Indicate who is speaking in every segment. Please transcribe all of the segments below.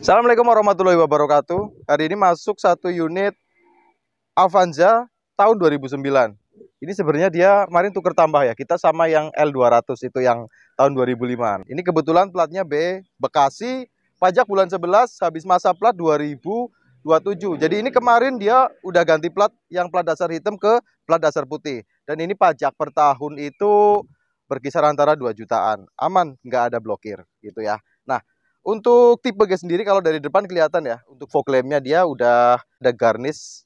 Speaker 1: Assalamualaikum warahmatullahi wabarakatuh. Hari ini masuk satu unit Avanza tahun 2009. Ini sebenarnya dia kemarin tuker tambah ya. Kita sama yang L200 itu yang tahun 2005. Ini kebetulan platnya B Bekasi, pajak bulan 11, habis masa plat 2027. Jadi ini kemarin dia udah ganti plat yang plat dasar hitam ke plat dasar putih. Dan ini pajak per tahun itu berkisar antara 2 jutaan. Aman, nggak ada blokir gitu ya. Nah, untuk tipe G sendiri kalau dari depan kelihatan ya, untuk fog lampnya dia udah ada garnish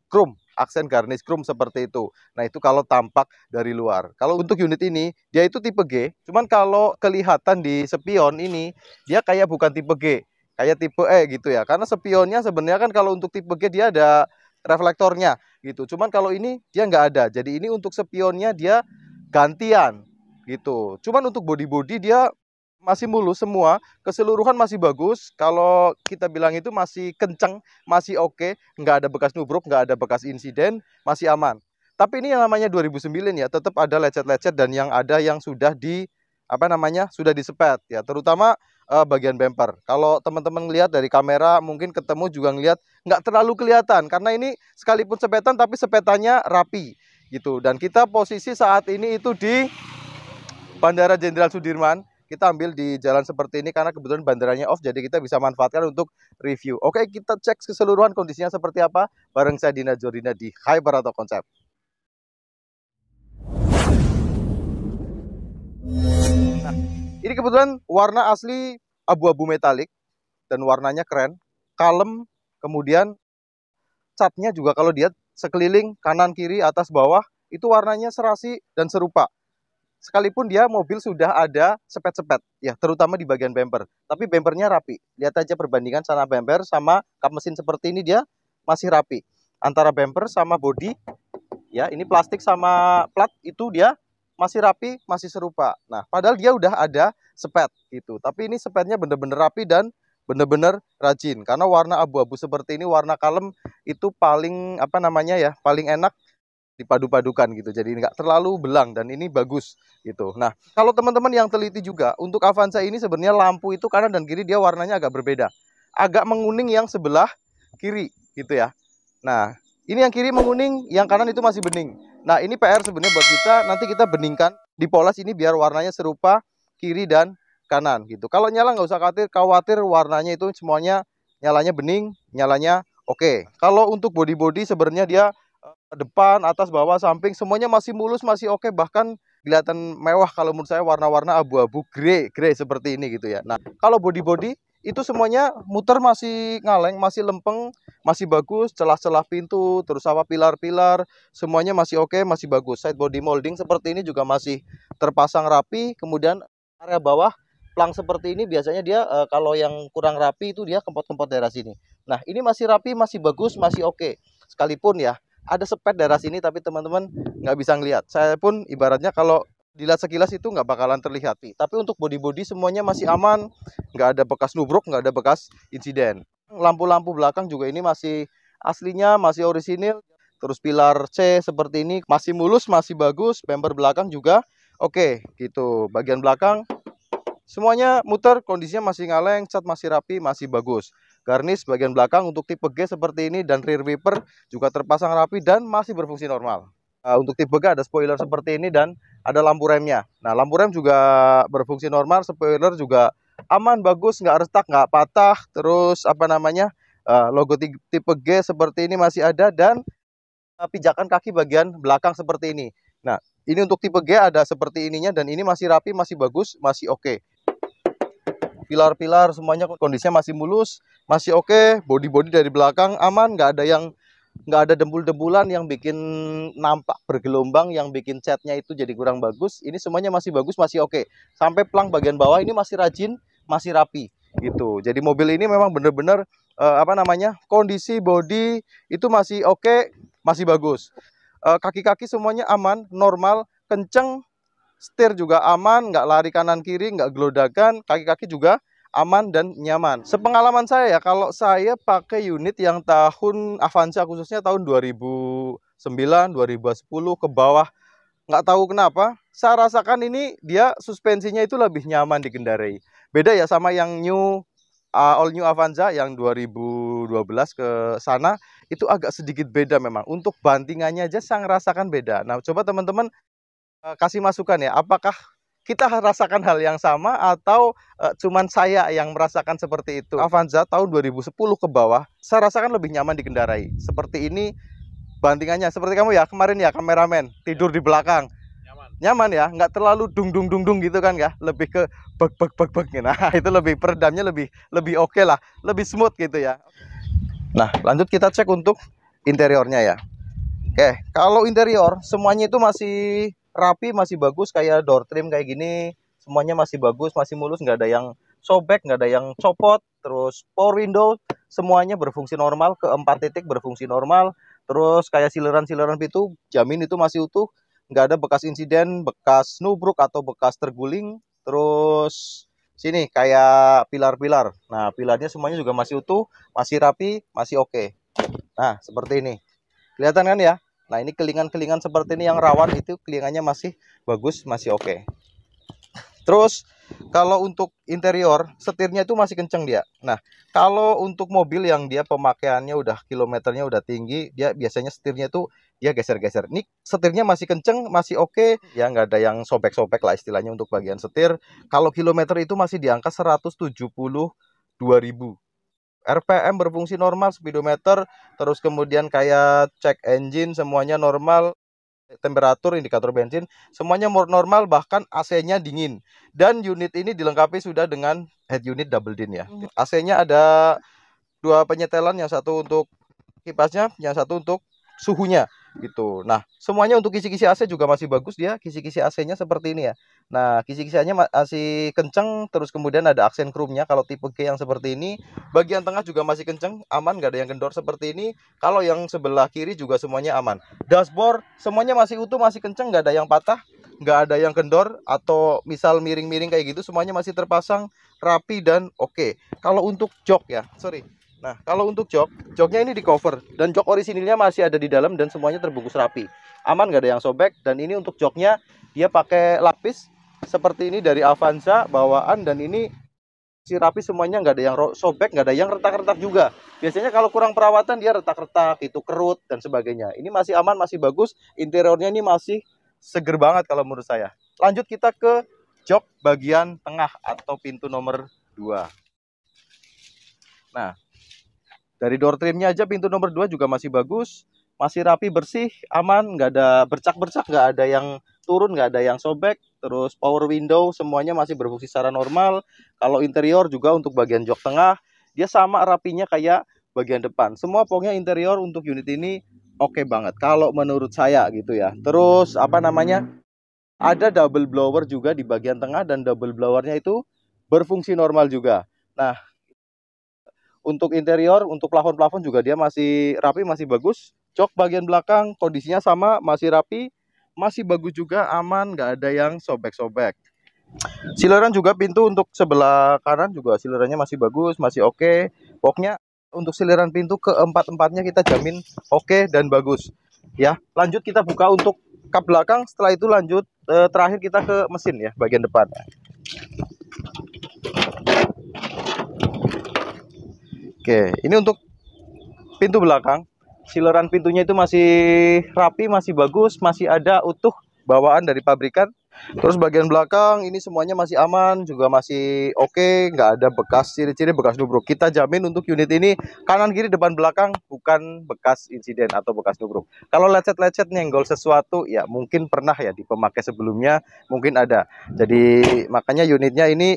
Speaker 1: chrome, aksen garnish chrome seperti itu. Nah itu kalau tampak dari luar. Kalau untuk unit ini, dia itu tipe G, cuman kalau kelihatan di spion ini, dia kayak bukan tipe G, kayak tipe E gitu ya. Karena spionnya sebenarnya kan kalau untuk tipe G dia ada reflektornya gitu. Cuman kalau ini dia nggak ada. Jadi ini untuk spionnya dia gantian gitu. Cuman untuk body-body dia masih mulus semua, keseluruhan masih bagus. Kalau kita bilang itu masih kenceng, masih oke, nggak ada bekas nubruk, nggak ada bekas insiden, masih aman. Tapi ini yang namanya 2009 ya, tetap ada lecet-lecet dan yang ada yang sudah di sudah disepet ya, terutama bagian bumper. Kalau teman-teman lihat dari kamera, mungkin ketemu juga ngelihat nggak terlalu kelihatan karena ini sekalipun sepetan tapi sepetannya rapi gitu. Dan kita posisi saat ini itu di Bandara Jenderal Sudirman. Kita ambil di jalan seperti ini karena kebetulan bandaranya off, jadi kita bisa manfaatkan untuk review. Oke, kita cek keseluruhan kondisinya seperti apa bareng saya Dina Jordina di Hyper Auto Concept. Nah, ini kebetulan warna asli abu-abu metalik dan warnanya keren, kalem, kemudian catnya juga kalau lihat sekeliling kanan kiri atas bawah itu warnanya serasi dan serupa. Sekalipun dia mobil sudah ada sepet-sepet ya, terutama di bagian bumper, tapi bumpernya rapi. Lihat aja perbandingan sana bumper sama kap mesin seperti ini, dia masih rapi. Antara bumper sama body ya, ini plastik sama plat itu dia masih rapi, masih serupa. Nah, padahal dia udah ada sepet gitu, tapi ini sepetnya bener-bener rapi dan bener-bener rajin. Karena warna abu-abu seperti ini, warna kalem itu paling paling enak dipadu-padukan gitu, jadi nggak terlalu belang dan ini bagus gitu. Nah, kalau teman-teman yang teliti juga, untuk Avanza ini sebenarnya lampu itu kanan dan kiri dia warnanya agak berbeda, agak menguning yang sebelah kiri gitu ya. Nah, ini yang kiri menguning, yang kanan itu masih bening. Nah, ini PR sebenarnya buat kita, nanti kita beningkan, dipoles ini biar warnanya serupa kiri dan kanan gitu. Kalau nyala nggak usah khawatir warnanya itu semuanya nyalanya bening, nyalanya oke. Kalau untuk body-body sebenarnya dia depan, atas, bawah, samping semuanya masih mulus, masih oke, bahkan kelihatan mewah kalau menurut saya warna-warna abu-abu grey seperti ini gitu ya. Nah, kalau body itu semuanya muter masih ngaleng, masih lempeng, masih bagus, celah-celah pintu, terus apa pilar-pilar, semuanya masih oke, masih bagus. Side body molding seperti ini juga masih terpasang rapi. Kemudian area bawah plang seperti ini biasanya dia kalau yang kurang rapi itu dia kempot-kempot daerah sini. Nah, ini masih rapi, masih bagus, masih oke. Sekalipun ya ada sepet daerah sini, tapi teman-teman nggak bisa ngelihat. Saya pun ibaratnya kalau dilihat sekilas itu nggak bakalan terlihat. Tapi untuk body-body semuanya masih aman, nggak ada bekas nubruk, nggak ada bekas insiden. Lampu-lampu belakang juga ini masih aslinya, masih orisinil. Terus pilar C seperti ini masih mulus, masih bagus. Bumper belakang juga oke gitu. Bagian belakang semuanya muter, kondisinya masih ngaleng, cat masih rapi, masih bagus. Garnish bagian belakang untuk tipe G seperti ini dan rear wiper juga terpasang rapi dan masih berfungsi normal. Untuk tipe G ada spoiler seperti ini dan ada lampu remnya. Nah, lampu rem juga berfungsi normal, spoiler juga aman, bagus, nggak retak, nggak patah. Terus logo tipe G seperti ini masih ada dan pijakan kaki bagian belakang seperti ini. Nah, ini untuk tipe G ada seperti ininya dan ini masih rapi, masih bagus, masih oke. Pilar-pilar semuanya kondisinya masih mulus, masih oke. Body-body dari belakang aman, nggak ada dembul-dembulan yang bikin nampak bergelombang, yang bikin catnya itu jadi kurang bagus. Ini semuanya masih bagus, masih oke. Sampai plang bagian bawah ini masih rajin, masih rapi gitu. Jadi mobil ini memang benar-benar kondisi body itu masih oke, masih bagus. Kaki-kaki semuanya aman, normal, kenceng. Setir juga aman, nggak lari kanan kiri, nggak gelodakan, kaki-kaki juga aman dan nyaman. Sepengalaman saya ya, kalau saya pakai unit yang tahun Avanza khususnya tahun 2009, 2010 ke bawah, nggak tahu kenapa, saya rasakan ini dia suspensinya itu lebih nyaman dikendarai. Beda ya sama yang new All New Avanza yang 2012 ke sana itu agak sedikit beda memang. Untuk bantingannya aja saya ngerasakan beda. Nah, coba teman-teman kasih masukan ya, apakah kita rasakan hal yang sama atau cuman saya yang merasakan seperti itu. Avanza tahun 2010 ke bawah, saya rasakan lebih nyaman dikendarai. Seperti ini bantingannya, seperti kamu ya kemarin ya kameramen, tidur di belakang. Nyaman ya, nggak terlalu dung dung dung dung gitu kan ya, lebih ke bek bek bek bek. Nah, itu lebih peredamnya lebih oke lah, lebih smooth gitu ya. Nah, lanjut kita cek untuk interiornya ya. Oke, kalau interior semuanya itu masih rapi, masih bagus, kayak door trim kayak gini, semuanya masih bagus, masih mulus, nggak ada yang sobek, nggak ada yang copot. Terus power window semuanya berfungsi normal, keempat titik berfungsi normal. Terus kayak sileran-sileran pintu, jamin itu masih utuh, nggak ada bekas insiden, bekas nubruk atau bekas terguling. Terus sini kayak pilar-pilar, nah pilarnya semuanya juga masih utuh, masih rapi, masih oke. Nah seperti ini, kelihatan kan ya. Nah ini kelingan-kelingan seperti ini yang rawan itu kelingannya masih bagus, masih oke. Terus kalau untuk interior setirnya itu masih kenceng dia. Nah kalau untuk mobil yang dia pemakaiannya udah kilometernya udah tinggi, dia biasanya setirnya itu dia geser-geser. Ini setirnya masih kenceng, masih oke. Ya nggak ada yang sobek-sobek lah istilahnya untuk bagian setir. Kalau kilometer itu masih di angka 172.000. RPM berfungsi normal, speedometer, terus kemudian kayak cek engine semuanya normal, temperatur, indikator bensin semuanya normal, bahkan AC-nya dingin. Dan unit ini dilengkapi sudah dengan head unit double din ya. AC-nya ada dua penyetelan, yang satu untuk kipasnya, yang satu untuk suhunya gitu. Nah, semuanya untuk kisi-kisi AC juga masih bagus dia. Kisi-kisi AC-nya seperti ini ya. Nah, kisi-kisiannya masih kenceng, terus kemudian ada aksen chrome-nya kalau tipe G yang seperti ini. Bagian tengah juga masih kenceng, aman, nggak ada yang kendor seperti ini. Kalau yang sebelah kiri juga semuanya aman. Dashboard semuanya masih utuh, masih kenceng, nggak ada yang patah, nggak ada yang kendor atau misal miring-miring kayak gitu, semuanya masih terpasang rapi dan oke. Kalau untuk jok ya, sorry. Nah, kalau untuk joknya ini di cover dan jok orisinilnya masih ada di dalam dan semuanya terbungkus rapi. Aman, nggak ada yang sobek. Dan ini untuk joknya dia pakai lapis seperti ini dari Avanza bawaan, dan ini si rapi semuanya, nggak ada yang sobek, nggak ada yang retak-retak juga. Biasanya kalau kurang perawatan dia retak-retak, itu kerut dan sebagainya. Ini masih aman, masih bagus. Interiornya ini masih seger banget kalau menurut saya. Lanjut kita ke jok bagian tengah atau pintu nomor 2. Nah, dari door trimnya aja pintu nomor 2 juga masih bagus, masih rapi, bersih, aman, nggak ada bercak-bercak, nggak ada yang turun, nggak ada yang sobek. Terus power window semuanya masih berfungsi secara normal. Kalau interior juga untuk bagian jok tengah dia sama rapinya kayak bagian depan. Semua pokoknya interior untuk unit ini oke banget kalau menurut saya gitu ya. Terus apa namanya, ada double blower juga di bagian tengah dan double blowernya itu berfungsi normal juga. Nah, untuk interior, untuk plafon-plafon juga dia masih rapi, masih bagus. Jok bagian belakang kondisinya sama, masih rapi, masih bagus juga, aman, nggak ada yang sobek-sobek. Sileran juga pintu untuk sebelah kanan juga silerannya masih bagus, masih oke. Pokoknya untuk sileran pintu keempat-empatnya kita jamin oke dan bagus. Ya, lanjut kita buka untuk kap belakang. Setelah itu lanjut terakhir kita ke mesin ya, bagian depan. Oke, ini untuk pintu belakang. Sileran pintunya itu masih rapi, masih bagus, masih ada utuh bawaan dari pabrikan. Terus bagian belakang ini semuanya masih aman, juga masih oke, nggak ada bekas ciri-ciri bekas nubruk. Kita jamin untuk unit ini kanan kiri depan belakang bukan bekas insiden atau bekas nubruk. Kalau lecet-lecet nyenggol sesuatu ya mungkin pernah ya di pemakai sebelumnya, mungkin ada. Jadi makanya unitnya ini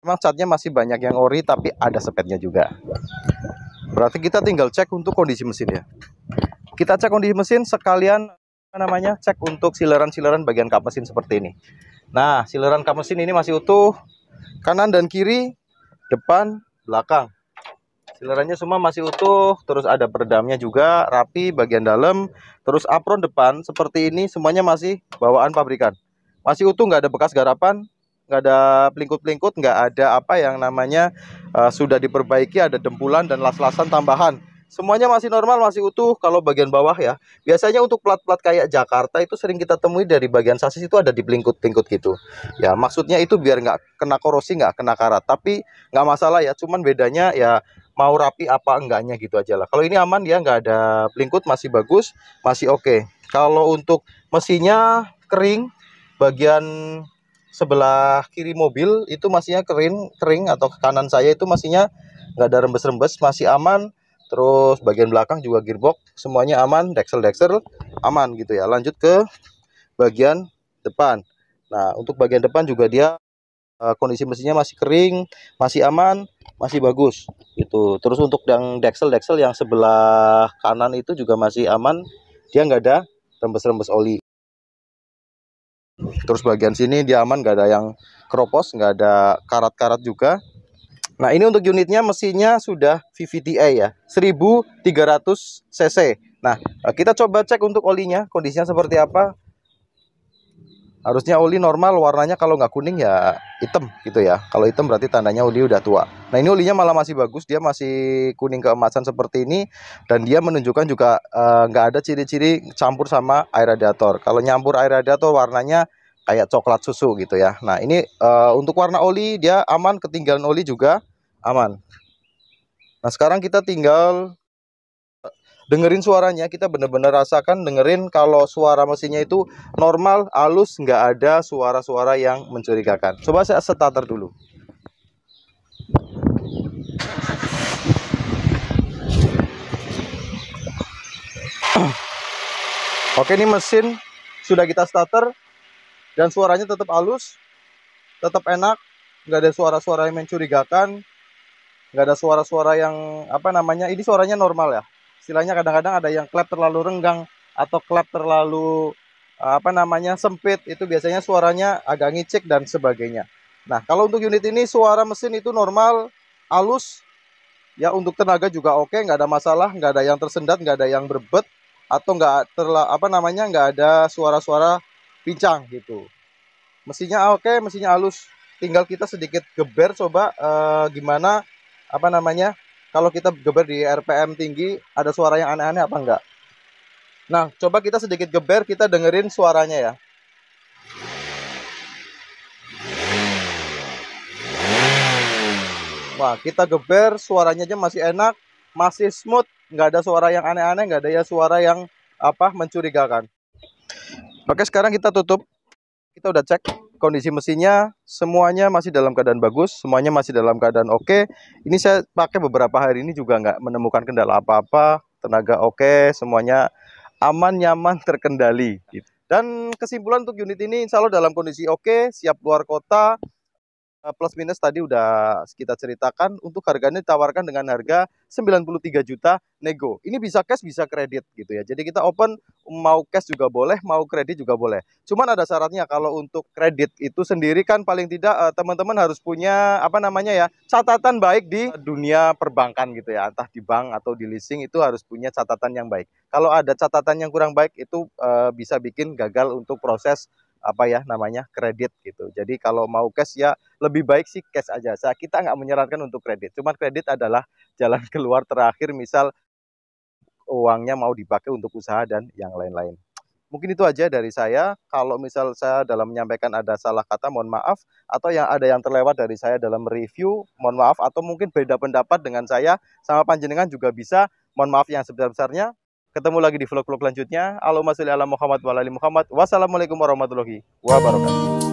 Speaker 1: memang catnya masih banyak yang ori, tapi ada sepetnya juga. Berarti kita tinggal cek untuk kondisi mesin ya. Kita cek kondisi mesin sekalian cek untuk sileran-sileran bagian kap mesin seperti ini. Nah, sileran kap mesin ini masih utuh, kanan dan kiri, depan, belakang. Silerannya semua masih utuh, terus ada peredamnya juga, rapi bagian dalam. Terus apron depan seperti ini semuanya masih bawaan pabrikan. Masih utuh, nggak ada bekas garapan, nggak ada pelingkut-pelingkut, nggak ada apa yang namanya sudah diperbaiki, ada dempulan dan las-lasan tambahan. semuanya masih normal, masih utuh. Kalau bagian bawah ya, biasanya untuk plat-plat kayak Jakarta itu sering kita temui dari bagian sasis itu ada di pelingkut-pelingkut gitu. Ya maksudnya itu biar nggak kena korosi, nggak kena karat. Tapi nggak masalah ya, cuman bedanya ya mau rapi apa enggaknya gitu aja lah. Kalau ini aman ya, nggak ada pelingkut, masih bagus, masih oke. Kalau untuk mesinnya kering, bagian sebelah kiri mobil itu masihnya kering atau ke kanan saya itu masihnya nggak ada rembes-rembes, masih aman. Terus bagian belakang juga gearbox semuanya aman, deksel aman gitu ya. Lanjut ke bagian depan. Nah untuk bagian depan juga dia kondisi mesinnya masih kering, masih aman, masih bagus gitu. Terus untuk yang deksel yang sebelah kanan itu juga masih aman, dia nggak ada rembes-rembes oli. Terus bagian sini dia aman, nggak ada yang keropos, nggak ada karat-karat juga. Nah ini untuk unitnya, mesinnya sudah VVT-i ya, 1300 cc. Nah kita coba cek untuk olinya, kondisinya seperti apa. Harusnya oli normal, warnanya kalau nggak kuning ya hitam gitu ya. Kalau hitam berarti tandanya oli udah tua. Nah ini olinya malah masih bagus, dia masih kuning keemasan seperti ini. Dan dia menunjukkan juga nggak ada ciri-ciri campur sama air radiator. Kalau nyampur air radiator warnanya kayak coklat susu gitu ya. Nah ini untuk warna oli dia aman, ketinggalan oli juga aman. Nah sekarang kita tinggal dengerin suaranya, kita bener-bener rasakan, dengerin kalau suara mesinnya itu normal, halus, nggak ada suara-suara yang mencurigakan. Coba saya starter dulu. Oke, ini mesin sudah kita starter dan suaranya tetap halus, tetap enak, nggak ada suara-suara yang mencurigakan, nggak ada suara-suara yang apa namanya, ini suaranya normal ya. Istilahnya kadang-kadang ada yang klep terlalu renggang atau klep terlalu apa namanya sempit, itu biasanya suaranya agak ngicik dan sebagainya. Nah kalau untuk unit ini suara mesin itu normal, halus ya, untuk tenaga juga oke, nggak ada masalah, nggak ada yang tersendat, nggak ada yang berbet atau nggak apa namanya, nggak ada suara-suara pincang gitu. Mesinnya oke, mesinnya halus, tinggal kita sedikit geber coba gimana apa namanya, kalau kita geber di RPM tinggi ada suara yang aneh-aneh apa enggak. Nah coba kita sedikit geber, kita dengerin suaranya ya. Wah kita geber, suaranya aja masih enak, masih smooth, nggak ada suara yang aneh-aneh, nggak ada ya suara yang apa mencurigakan. Oke sekarang kita tutup, kita udah cek kondisi mesinnya, semuanya masih dalam keadaan bagus, semuanya masih dalam keadaan oke. Ini saya pakai beberapa hari ini juga nggak menemukan kendala apa-apa, tenaga oke, semuanya aman, nyaman, terkendali. Dan kesimpulan untuk unit ini insya Allah dalam kondisi oke, siap keluar kota. Plus minus tadi udah kita ceritakan. Untuk harganya ditawarkan dengan harga 93 juta nego. Ini bisa cash bisa kredit gitu ya. Jadi kita open, mau cash juga boleh, mau kredit juga boleh. Cuman ada syaratnya, kalau untuk kredit itu sendiri kan paling tidak teman-teman harus punya apa namanya ya, catatan baik di dunia perbankan gitu ya. Entah di bank atau di leasing, itu harus punya catatan yang baik. Kalau ada catatan yang kurang baik itu bisa bikin gagal untuk proses apa ya namanya kredit gitu. Jadi kalau mau cash ya lebih baik sih cash aja. Kita nggak menyarankan untuk kredit. Cuman kredit adalah jalan keluar terakhir, misal uangnya mau dipakai untuk usaha dan yang lain-lain. Mungkin itu aja dari saya. Kalau misal saya dalam menyampaikan ada salah kata, mohon maaf. Atau yang ada yang terlewat dari saya dalam review, mohon maaf. Atau mungkin beda pendapat dengan saya sama panjenengan juga bisa. Mohon maaf yang sebesar-besarnya. Ketemu lagi di vlog-vlog selanjutnya. Allahumma sholli ala Muhammad wa ala ali Muhammad. Wassalamualaikum warahmatullahi wabarakatuh.